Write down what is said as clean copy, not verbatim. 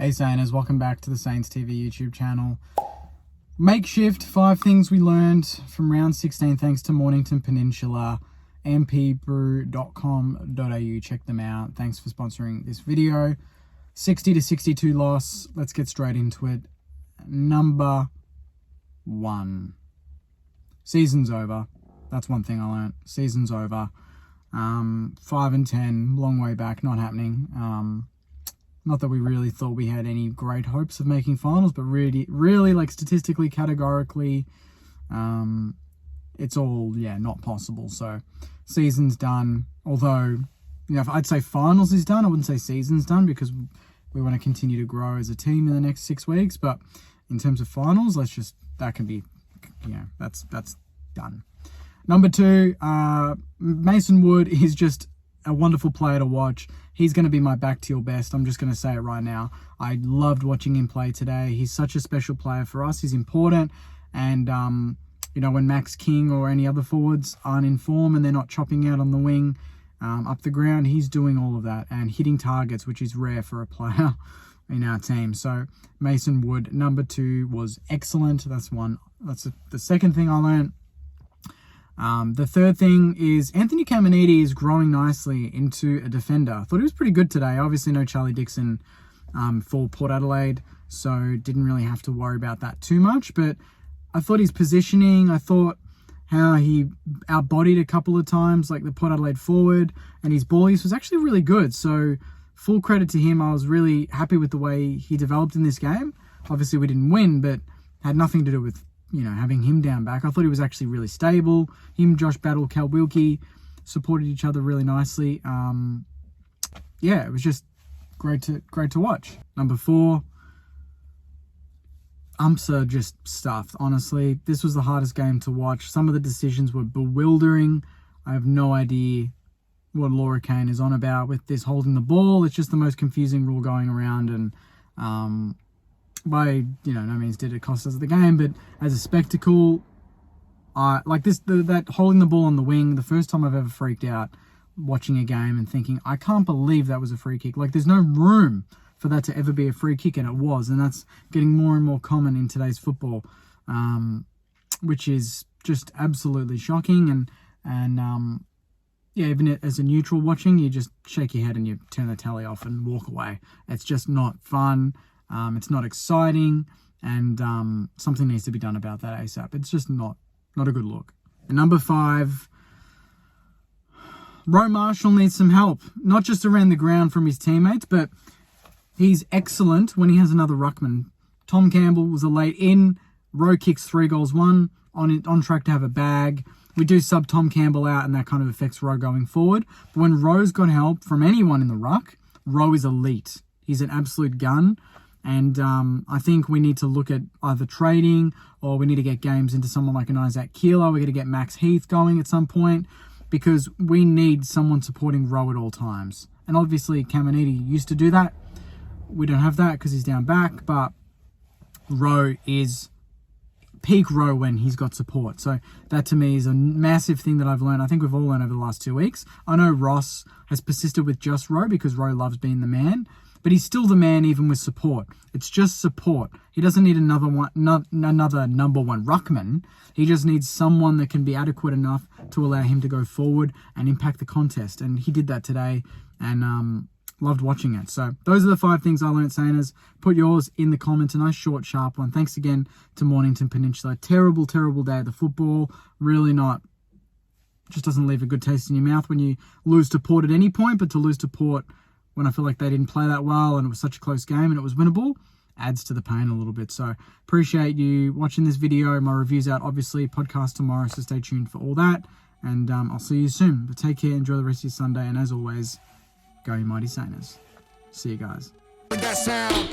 Hey Sainers, welcome back to the Saints TV YouTube channel. Makeshift 5 things we learned from round 16 thanks to Mornington Peninsula, mpbrew.com.au. Check them out. Thanks for sponsoring this video. 60-62 loss. Let's get straight into it. Number 1. Season's over. That's one thing I learned. Season's over. 5 and 10, long way back, not happening. Not that we really thought we had any great hopes of making finals, but really, like statistically, categorically, it's all, not possible. So season's done. Although, if I'd say finals is done, I wouldn't say season's done because we want to continue to grow as a team in the next 6 weeks. But in terms of finals, that can be, that's done. Number 2, Mason Wood is just a wonderful player to watch. He's going to be my back to your best. I'm just going to say it right now. I loved watching him play today. He's such a special player for us. He's important. And, when Max King or any other forwards aren't in form and they're not chopping out on the wing up the ground, he's doing all of that and hitting targets, which is rare for a player in our team. So Mason Wood, number 2, was excellent. That's one. That's the second thing I learned. The third thing is Anthony Caminiti is growing nicely into a defender. I thought he was pretty good today. Obviously no Charlie Dixon for Port Adelaide, so didn't really have to worry about that too much. But I thought his positioning, I thought how he outbodied a couple of times, like the Port Adelaide forward, and his ball use was actually really good. So full credit to him. I was really happy with the way he developed in this game. Obviously we didn't win, but had nothing to do with having him down back. I thought he was actually really stable. Him, Josh Battle, Cal Wilkie supported each other really nicely. It was just great to watch. Number 4, umps are just stuffed, honestly. This was the hardest game to watch. Some of the decisions were bewildering. I have no idea what Laura Kane is on about with this holding the ball. It's just the most confusing rule going around, and by no means did it cost us the game, but as a spectacle, that holding the ball on the wing, the first time I've ever freaked out watching a game and thinking, I can't believe that was a free kick. Like, there's no room for that to ever be a free kick, and it was, and that's getting more and more common in today's football, which is just absolutely shocking. And even as a neutral watching, you just shake your head and you turn the telly off and walk away. It's just not fun. It's not exciting, and something needs to be done about that ASAP. It's just not a good look. And number 5, Roe Marshall needs some help, not just around the ground from his teammates, but he's excellent when he has another ruckman. Tom Campbell was a late in. Roe kicks 3 goals, 1 on track to have a bag. We do sub Tom Campbell out, and that kind of affects Roe going forward. But when Roe's got help from anyone in the ruck, Roe is elite. He's an absolute gun. And I think we need to look at either trading, or we need to get games into someone like an Isaac Keeler. We're going to get Max Heath going at some point, because we need someone supporting Roe at all times. And obviously Caminiti used to do that. We don't have that because he's down back, but Roe is peak Roe when he's got support. So that to me is a massive thing that I've learned. I think we've all learned over the last 2 weeks. I know Ross has persisted with just Roe because Roe loves being the man, but he's still the man even with support. It's just support. He doesn't need another number 1 ruckman. He just needs someone that can be adequate enough to allow him to go forward and impact the contest. And he did that today, and loved watching it. So those are the 5 things I learned, Sainers. Put yours in the comments. A nice short, sharp one. Thanks again to Mornington Peninsula. Terrible, terrible day at the football. Really not. Just doesn't leave a good taste in your mouth when you lose to Port at any point, but to lose to Port when I feel like they didn't play that well and it was such a close game and it was winnable, adds to the pain a little bit. So appreciate you watching this video. My review's out, obviously, podcast tomorrow, so stay tuned for all that. And I'll see you soon. But take care, enjoy the rest of your Sunday, and as always, go you mighty Sainers. See you guys. That sound.